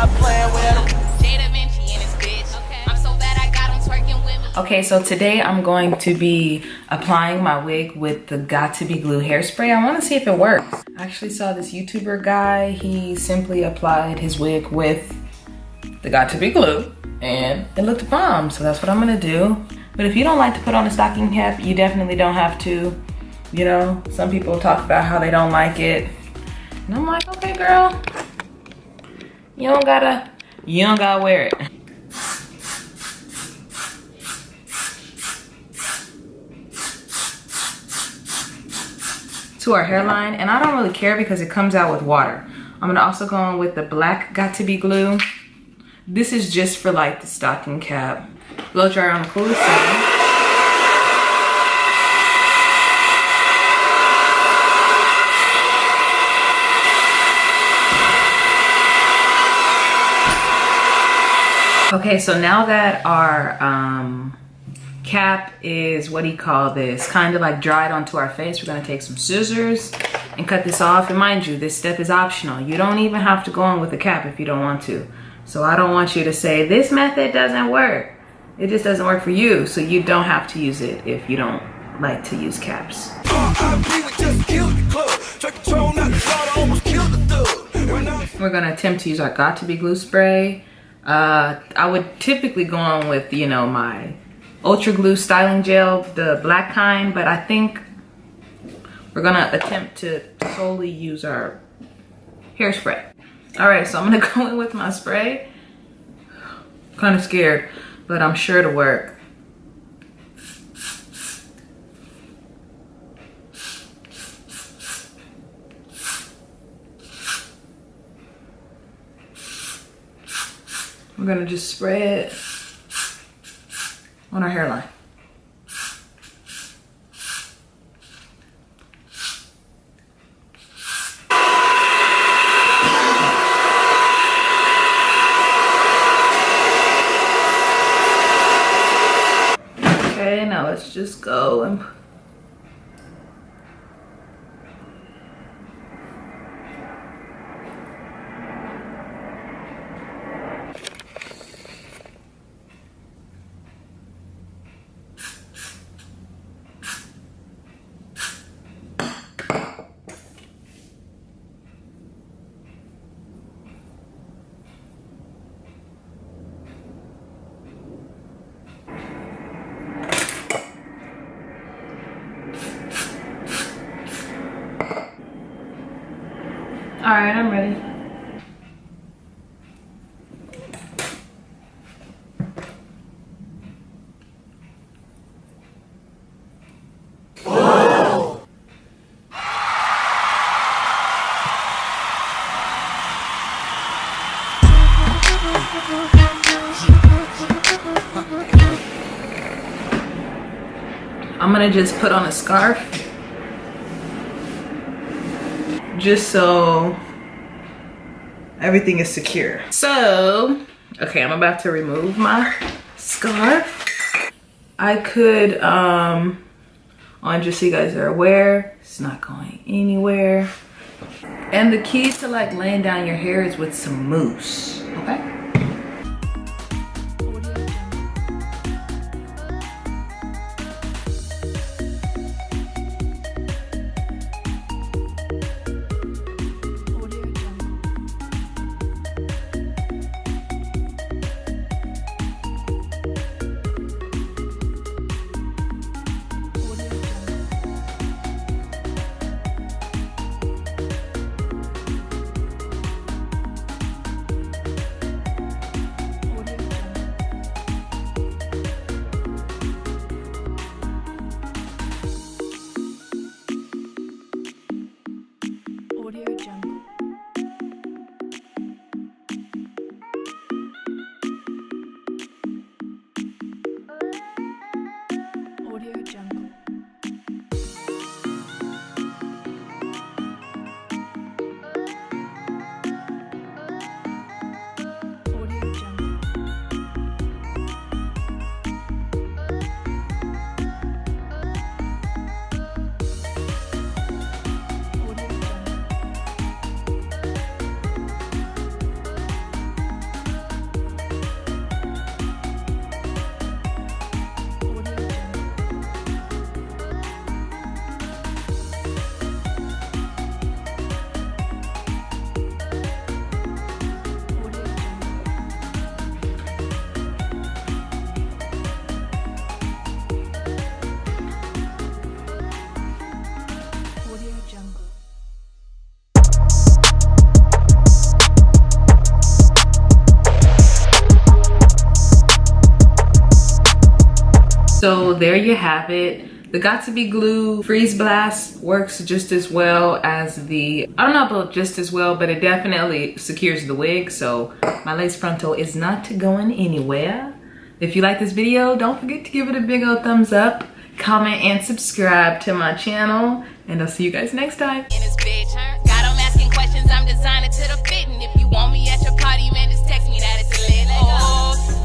stop playing with him. Jadavinci in his bitch. I'm so bad I got him twerking with me. Okay, so today I'm going to be applying my wig with the Got To Be Glue hairspray. I want to see if it works. I actually saw this YouTuber guy. He simply applied his wig with the Got To Be Glue and it looked bomb, so that's what I'm gonna do. But if you don't like to put on a stocking cap, you definitely don't have to. You know, some people talk about how they don't like it. And I'm like, okay, girl, you don't gotta wear it. To our hairline, and I don't really care because it comes out with water. I'm gonna also go in with the black Got To Be Glue. This is just for like the stocking cap. Blow dry on the coolest side. Okay, so now that our cap is, what do you call this, kind of like dried onto our face, we're gonna take some scissors and cut this off. And mind you, this step is optional. You don't even have to go in with the cap if you don't want to. So I don't want you to say this method doesn't work. It just doesn't work for you, so you don't have to use it if you don't like to use caps. We're gonna attempt to use our Got To Be Glue spray. I would typically go on with, you know, my Ultra Glue styling gel, the black kind, but I think we're gonna attempt to solely use our hairspray. All right, so I'm gonna go in with my spray. Kind of scared, but I'm sure it'll work. We're gonna just spray it on our hairline. Okay, now let's just go and all right, I'm ready. I'm gonna just put on a scarf just so everything is secure. So, okay, I'm about to remove my scarf. I could, just so you guys are aware, it's not going anywhere. And the key to like laying down your hair is with some mousse, okay? So there you have it. The Got To Be Glue Freeze Blast works just as well as the, I don't know about just as well, but it definitely secures the wig. So my lace frontal is not going anywhere. If you like this video, don't forget to give it a big old thumbs up, comment and subscribe to my channel, and I'll see you guys next time.